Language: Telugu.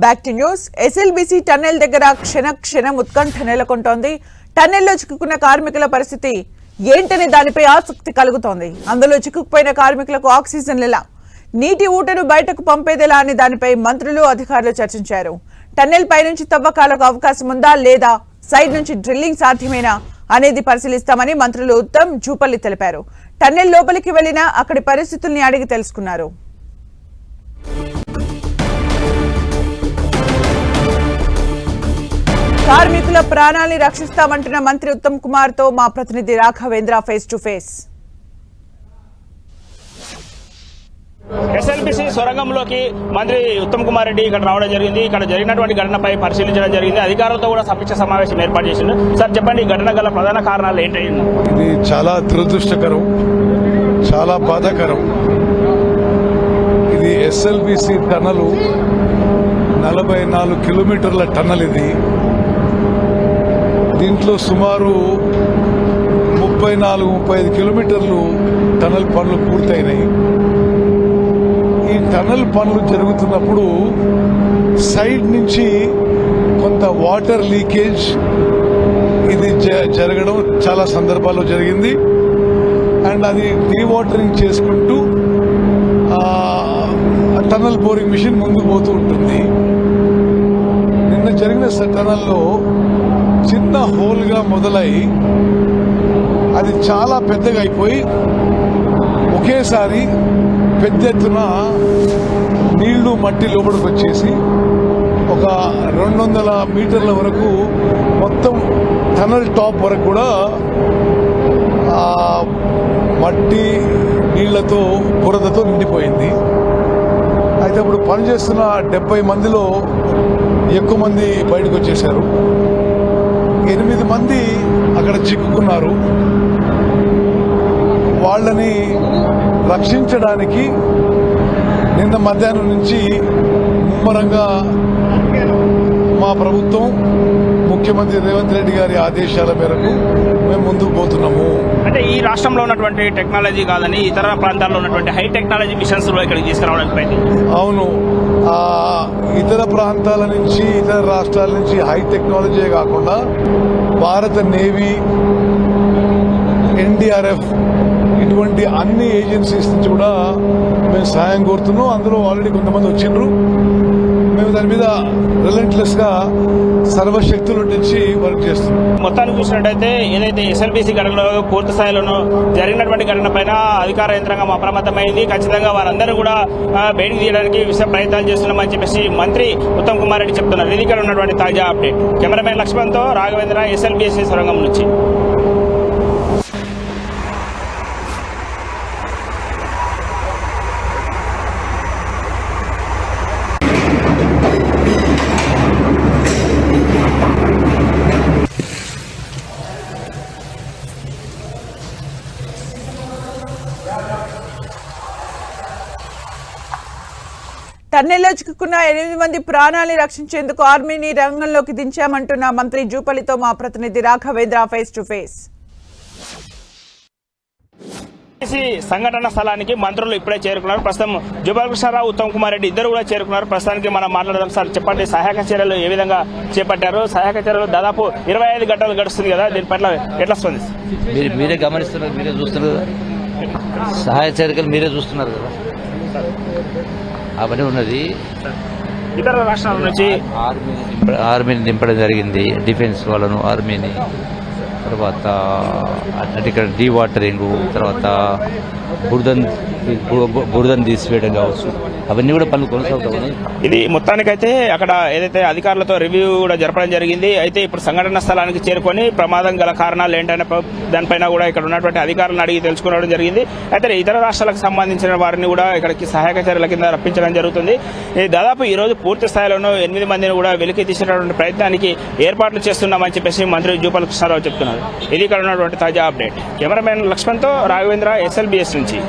Back to news. SLBC tunnel దగ్గర క్షణం ఉత్కంఠ నెలకొంటోంది. టన్నెల్లో చిక్కుకున్న కార్మికుల పరిస్థితి ఏంటనే దానిపై ఆసక్తి కలుగుతోంది. అందులో చిక్కుకుపోయిన కార్మికులకు ఆక్సిజన్ ఎలా, నీటి ఊటను బయటకు పంపేదెలా అని దానిపై మంత్రులు అధికారులు చర్చించారు. టన్నెల్ పై నుంచి తవ్వకాలకు అవకాశం ఉందా లేదా, సైడ్ నుంచి డ్రిల్లింగ్ సాధ్యమేనా అనేది పరిశీలిస్తామని మంత్రులు ఉత్తమ్, జూపల్లి తెలిపారు. టన్నెల్ లోపలికి వెళ్లినా అక్కడి పరిస్థితుల్ని అడిగి తెలుసుకున్నారు. కార్మికుల ప్రాణాల్ని రక్షిస్తామంటున్న మంత్రి ఉత్తమ్ కుమార్ తో మా ప్రతినిధి Raghavendra face to face. SLBC సొరంగంలోకి మంత్రి ఉత్తమ్ కుమార్ రెడ్డి ఇక్కడ రావడం జరిగింది. ఇక్కడ జరిగినటువంటి ఘటనపై పరిశీలించడం జరిగింది. అధికారులతో కూడా సమీక్ష సమావేశం ఏర్పాటు చేసింది. సార్ చెప్పండి, ఈ ఘటన గల ప్రధాన కారణాలు ఏంటి? ఇది చాలా దురదృష్టకరం, చాలా బాధాకరం. ఇది ఎస్ఎల్బీసీ టన్నల్, 44 కిలోమీటర్ల టన్నల్. ఇది దీంట్లో సుమారు 34-35 కిలోమీటర్లు టన్నల్ పనులు పూర్తయినాయి. ఈ టన్నల్ పనులు జరుగుతున్నప్పుడు సైడ్ నుంచి కొంత వాటర్ లీకేజ్ ఇది జరగడం చాలా సందర్భాల్లో జరిగింది. అండ్ అది డీవాటరింగ్ చేసుకుంటూ టన్నల్ బోరింగ్ మిషన్ ముందుకు పోతూ ఉంటుంది. నిన్న జరిగిన టన్నల్లో చిన్న హోల్గా మొదలై అది చాలా పెద్దగా అయిపోయి ఒకేసారి పెద్ద ఎత్తున నీళ్లు మట్టి లోపలికి వచ్చేసి ఒక 200 మీటర్ల వరకు మొత్తం టన్నల్ టాప్ వరకు కూడా మట్టి నీళ్లతో బురదతో నిండిపోయింది. అయితే అప్పుడు పనిచేస్తున్న 70 మందిలో ఎక్కువ మంది బయటకు వచ్చేశారు. 8 మంది అక్కడ చిక్కుకున్నారు. వాళ్ళని రక్షించడానికి నిన్న మధ్యాహ్నం నుంచి ముమ్మరంగా మా ప్రభుత్వం, ముఖ్యమంత్రి రేవంత్ రెడ్డి గారి ఆదేశాల మేరకు మేము ముందుకు పోతున్నాము. అంటే ఈ రాష్ట్రంలో ఉన్నటువంటి టెక్నాలజీ కాదని ఇతర ప్రాంతాల్లో ఉన్నటువంటి హై టెక్నాలజీ మిషన్స్ ఇక్కడికి తీసుకురావడానికి అవును, ఇతర ప్రాంతాల నుంచి, ఇతర రాష్ట్రాల నుంచి హై టెక్నాలజీ కాకుండా భారత నేవీ, ఎన్డీఆర్ఎఫ్ ఇటువంటి అన్ని ఏజెన్సీస్ నుంచి కూడా మేము సహాయం కోరుతున్నాం. అందులో ఆల్రెడీ కొంతమంది వచ్చిండ్రు. మేము దాని మీద రిలెంట్లెస్ గా సర్వశక్తులు నుంచి వర్క్ చేస్తున్నాం. మొత్తానికి చూసినట్టయితే ఏదైతే ఎస్ఎల్బీసీ ఘటనలో పూర్తి స్థాయిలోనూ జరిగినటువంటి ఘటన పైన అధికార యంత్రాంగం అప్రమత్తమైంది. ఖచ్చితంగా వారందరూ కూడా బయటకు తీయడానికి విషయ ప్రయత్నాలు చేస్తున్నామని చెప్పేసి మంత్రి ఉత్తమ్ కుమార్ రెడ్డి చెప్తున్నారు. ఇది ఇక్కడ ఉన్నటువంటి తాజా అప్డేట్. కెమెరామెన్ లక్ష్మణ్తో రాఘవేంద్ర, ఎస్ఎల్బీసీ సొరంగం నుంచి. టన్నెల్లో చిక్కుకున్న 8 మంది ప్రాణాల్ని రక్షించేందుకు ఆర్మీని రంగంలోకి దించామంటున్న మంత్రి జూపల్లితో మా ప్రతినిధి రాఘవేంద్ర ఫేస్ టు ఫేస్. సంఘటన స్థలానికి మంత్రులు ఇప్పుడే చేరుకున్నారు. ప్రస్తుతం జూపల్లి కృష్ణారావు, ఉత్తమ్ కుమార్ రెడ్డి ఇద్దరు కూడా చేరుకున్నారు. ప్రస్తుతానికి మనం మాట్లాడదాం. సార్ చెప్పండి, సహాయక చర్యలు ఏ విధంగా చేపట్టారు? సహాయక చర్యలు దాదాపు 25 గంటలు గడుస్తుంది కదా, దీని పట్ల ఎట్లా స్పందిస్తారు? మీరే గమనిస్తున్నారు, మీరే చూస్తున్నారు కదా, సహాయ చర్యలు మీరే చూస్తున్నారు కదా, అవన్నీ ఉన్నది. ఇతర రాష్ట్రాల నుంచి ఆర్మీని దింపడం జరిగింది, డిఫెన్స్ వాళ్ళను, ఆర్మీని. తర్వాత ఇక్కడ డీవాటరింగ్, తర్వాత బురదను తీసివేయడం కావచ్చు, అవన్నీ కూడా పనులు కొనసాగుతాయి. ఇది మొత్తానికైతే అక్కడ ఏదైతే అధికారులతో రివ్యూ కూడా జరపడం జరిగింది. అయితే ఇప్పుడు సంఘటన స్థలానికి చేరుకొని ప్రమాదం గల కారణాలు ఏంటనే దానిపైన కూడా ఇక్కడ ఉన్నటువంటి అధికారులను అడిగి తెలుసుకోవడం జరిగింది. అయితే ఇతర రాష్ట్రాలకు సంబంధించిన వారిని కూడా ఇక్కడికి సహాయక చర్యల కింద రప్పించడం జరుగుతుంది. దాదాపు ఈ రోజు పూర్తి స్థాయిలోనూ 8 మందిని కూడా వెలికి తీసేటువంటి ప్రయత్నానికి ఏర్పాట్లు చేస్తున్నామని చెప్పేసి మంత్రి జూపల్లి కృష్ణారావు చెప్తున్నారు. ఇది ఇక్కడ ఉన్నటువంటి తాజా అప్డేట్. కెమెరామెన్ లక్ష్మణ్తో రాఘవేంద్ర, ఎస్ఎల్బీఎస్ నుంచి.